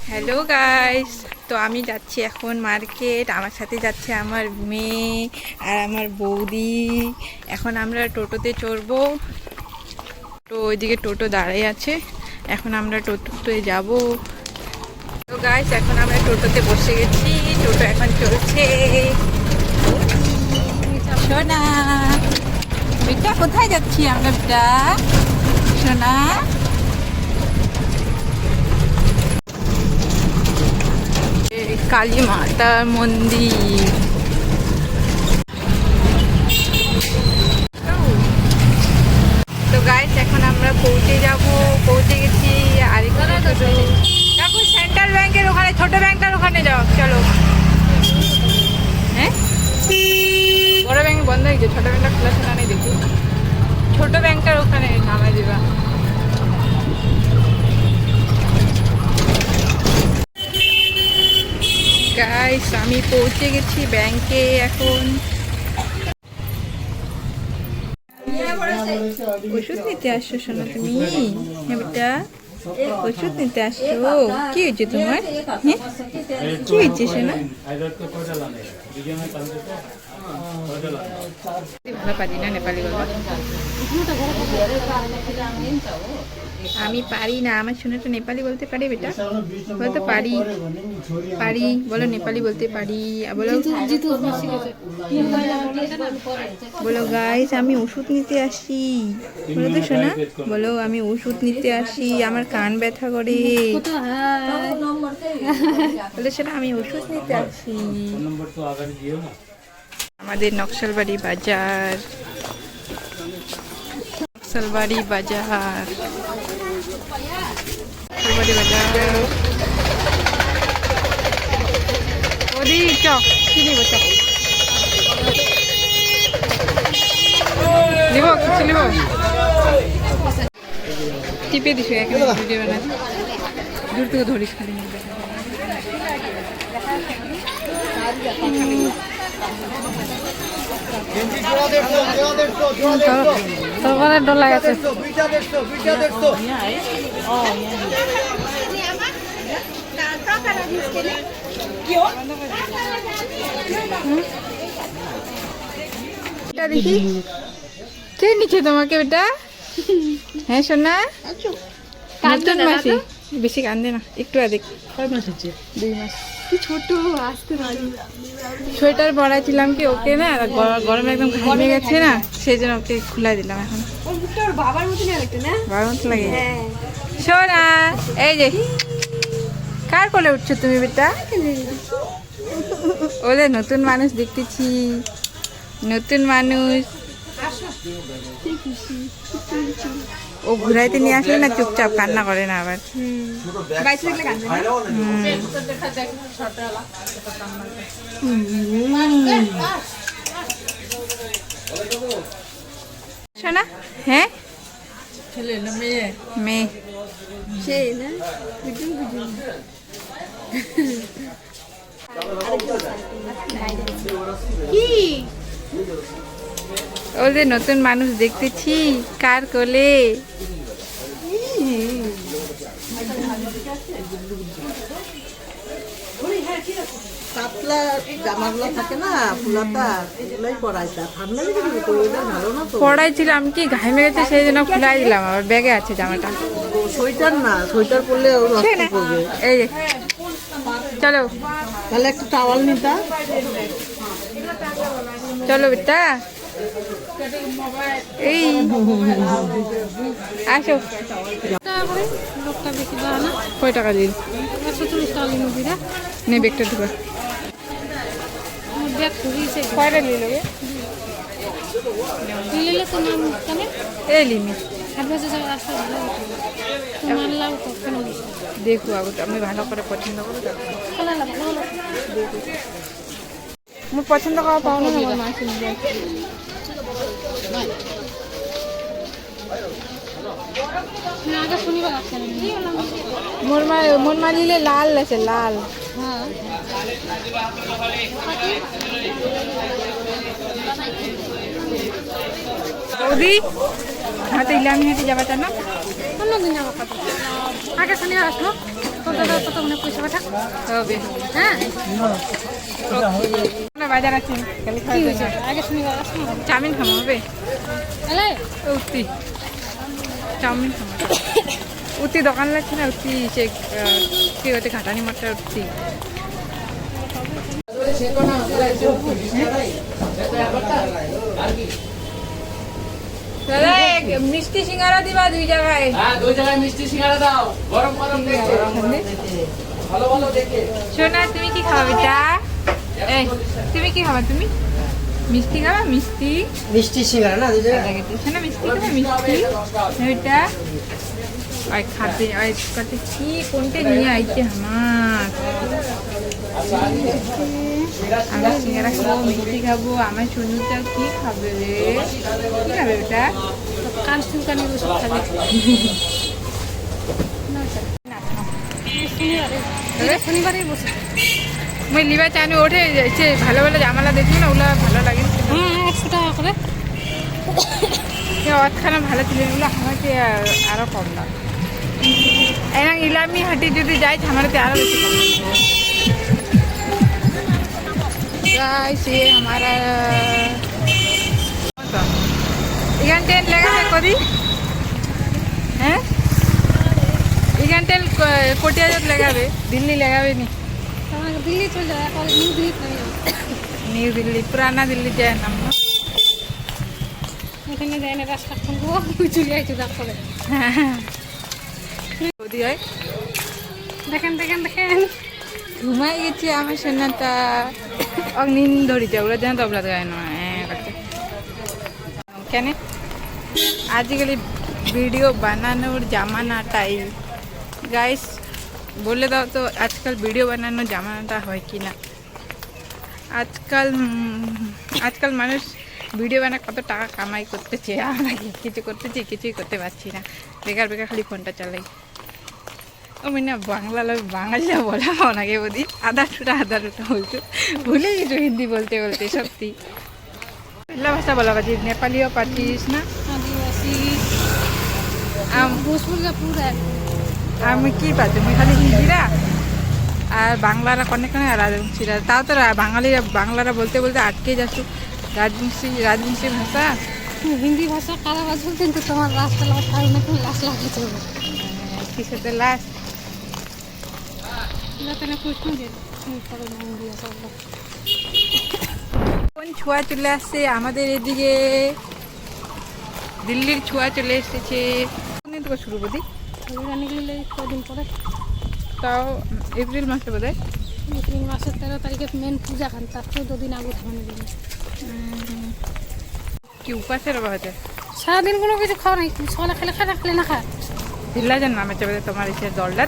Hello guys, তো আমি যাচ্ছি এখন মার্কেট। আমার সাথে যাচ্ছে আমার মেয়ে আর আমার বৌদি। এখন আমরা টোটোতে চড়বো। তো ওইদিকে টোটো দাঁড়াই আছে, এখন আমরা টোটোতে যাব। তো গাইস, এখন আমরা টোটোতে বসে গেছি, টোটো এখন চলছে। সোনা বেটা, কোথায় যাচ্ছি আমরা বেটা? সোনা কালী মাতার মন্দির। তো গাইস, এখন আমরা পৌঁছে গেছি। আরেকটু দেখো, সেন্ট্রাল ব্যাংকের ওখানে, ছোট ব্যাংকটার ওখানে যাও। চলো। হ্যাঁ, বড় ব্যাংক বন্ধ হয়ে গেছে, ছোট ব্যাংকটা খোলা ছিল নেই দেখি। ছোট ব্যাংকটার ওখানে নামাই দিবা। গাইস, আমি পৌঁছে গেছি ব্যাংকে এখন। ওষুধ নিতে আসছো শোনো তুমি? হ্যাঁ বেটা, ওষুধ নিতে আসছো। কি হয়েছে তোমার? হ্যাঁ, কি হয়েছে শোনা? ভালো পারি না নেপালি গল্প, আমি পারি না। আমার শোনাটা নেপালি বলতে পারি বেটা? বলতে পারি, পারি বলো, নেপালি বলতে পারি। বলো, বলো গাইস, আমি ওষুধ নিতে আসি। বলো তো শোনা, বলো আমি ওষুধ নিতে আসি, আমার কান ব্যথা করে। বলে শোনা, আমি ওষুধ নিতে আসি। আমাদের নকশালবাড়ি বাজার, নকশালবাড়ি বাজার, নকশালবাড়ি বাজার। ওদি চক কি নিব? চক নিব, কিছু নিব? টিপে দিস এখানে ভিডিও বানাতে, দূর থেকে ধরিস খালি। সবার ডলা গেছে। দেখি কে নিচ্ছে তোমাকে বেটা? হ্যাঁ সোনা, নতুন মাসি। বেশি কান্দে না, একটু আদেক। 2 মাস। ছোট আসতে পারি। সোয়েটার পরাইছিলাম কি ওকে না, গরমে একদম ঘামে গেছে না, সেই জন্য ওকে খুলে দিলাম। এখন বাবার মতো লাগে। সোনা, এই যে কার কোলে উঠছো তুমি বেটা? ওলে নতুন মানুষ দেখতেছি, নতুন মানুষ। ও ঘুরাইতে নিয়ে আসলে না চুপচাপ কান্না করে না আবার। শোনা, হ্যাঁ ছেলে না মেয়ে? মেয়ে। সেই না, কি ওদের নতুন মানুষ দেখতেছি কার কোলে? পাতলা জামাগুলো থাকে না, ফুলাতা, এগুলোই পরাইতা। ঠান্ডা লেগে যাবে তো, ওইটা ভালো না তো। পড়াইছিলাম কি ঘামে গেছে, সেই জন্য খুলাই দিলাম। আবার ব্যাগে আছে জামাটা। সোয়েটার না, সোয়েটার পরলে ও নষ্ট করবে। এই যে চলো, তাহলে একটা টাওয়াল নিতা। চলো বেটা, এই আসো। কয় টাকা দিন? 140 টাকা নে, ব্যাগটা ঢুকা। কয়টা নিয়ে নেবে? এই লিমি দেখো, আগে আমি ভালো করে পছন্দ করো। আমি পছন্দ করা পাও না, আমার মা শুনবে। মোর মা নিলে লাল আছে, লাল। বৌদি, হাতে ইলামি হেঁটে যাবে না? অন্যদিন যাবো, আগে শুনে আসলো। ততক্ষণে পয়সা পাঠাক। হবে হ্যাঁ আমরা বাজার আছি খালি খাওয়া কি হয়েছে আগে শুনি চাউমিন খাবো হবে এলে উত্তি চাউমিন খাবো উত্তি দোকান লাগছে না উত্তি সে কি হতে ঘাটানি মাঠটা উত্তি দাদা মিষ্টি সিঙ্গারা দিবা 2 জায়গায় হ্যাঁ 2 জায়গায় মিষ্টি সিঙ্গারা দাও গরম গরম দেখে ভালো ভালো দেখে সোনা তুমি কি খাওয়া বেটা এই তুমি কি খাবা তুমি মিষ্টি খাবা মিষ্টি মিষ্টি সিঙ্গারা না সোনা মিষ্টি খাবা মিষ্টি বেটা আর খাতে আর কাছে কি কোনটা নিয়ে আইছে আমার আমি সিঙ্গারা খাবো মিষ্টি খাবো আমার সোনুটা কি খাবে রে কি খাবে বেটা কান চুলকানি ওষুধ খাবে শনিবারে বসে মই লিবা চানি ওঠে যাইছে ভালো ভালো জামালা দেখলি না ওগুলা ভালো লাগে হ্যাঁ 100 টাকা করে অতখানা ভালো ছিল এগুলো আমাকে আরো কম দাম এরা ইলামি হাটি যদি যাই আমারতে আরো বেশি কম गाइस ये हमारा এখান টেন লাগাবে কদি হ্যাঁ এখান টেন কোটিয়াজত লাগাবে দিল্লি লাগাবে নি আমাকে দিল্লি চলে যায় এখন নিউ দিল্লি চলে যাবে নিউ দিল্লি পুরানা দিল্লি যায় নাম না এখানে যায় না রাস্তা খুলবো চলে যাইছে তারপরে কদি হয় দেখেন দেখেন দেখেন ঘুমাই গেছি আমার সোনাটা অগ্নিন ধরিছে ওগুলো যেন তবলা গায় না কেন আজকাল ভিডিও বানানোর জামানাটাই গাইস বলে দাও তো আজকাল ভিডিও বানানোর জামানাটা হয় কি না আজকাল মানুষ ভিডিও বানায় কত টাকা কামাই করতেছে আমরা কিছু করতেছি কিছুই করতে পারছি না বেকার বেকার খালি ফোনটা চালাই আমি না বাঙালি বলা ওনাকে বলি আধা টুটা বলছো ভুলে গেছো হিন্দি বলতে বলতে সত্যি বাংলা ভাষা বলা পারছিস নেপালিও পারছিস না আদিবাসী ভোজপুরি পুরা আমি কি পাচ্ছি আমি খালি হিন্দিরা আর বাংলারা অনেক আর রাজবংশীরা তাও তো বাঙালিরা বাংলারা বলতে বলতে আটকে যাচ্ছ রাজবংশী ভাষা হিন্দি ভাষা কারা বাজ বলতেন তো তোমার রাস্তা লাগা না কোন লাশ লাগাতে হবে কিসেতে লাশ না প্রশ্ন দিয়ে পরে হিন্দি ভাষা কোন ছোঁয়া চলে আসছে আমাদের এদিকে দিল্লির ছোঁয়া চলে এসেছে কোনদিন থেকে শুরু বদি রানি গেলে কদিন পরে তাও এপ্রিল মাসে বোধ হয় এপ্রিল মাসের 13 তারিখে মেন পূজা খান তার 14 দিন আগে থামানো দিন কি উপাসের অভাব আছে সারাদিন কোনো কিছু খাওয়া নাই সকালে খেলে খায় না খেলে না খায় দিল্লা যেন নামে চাবে তোমার এসে দলটা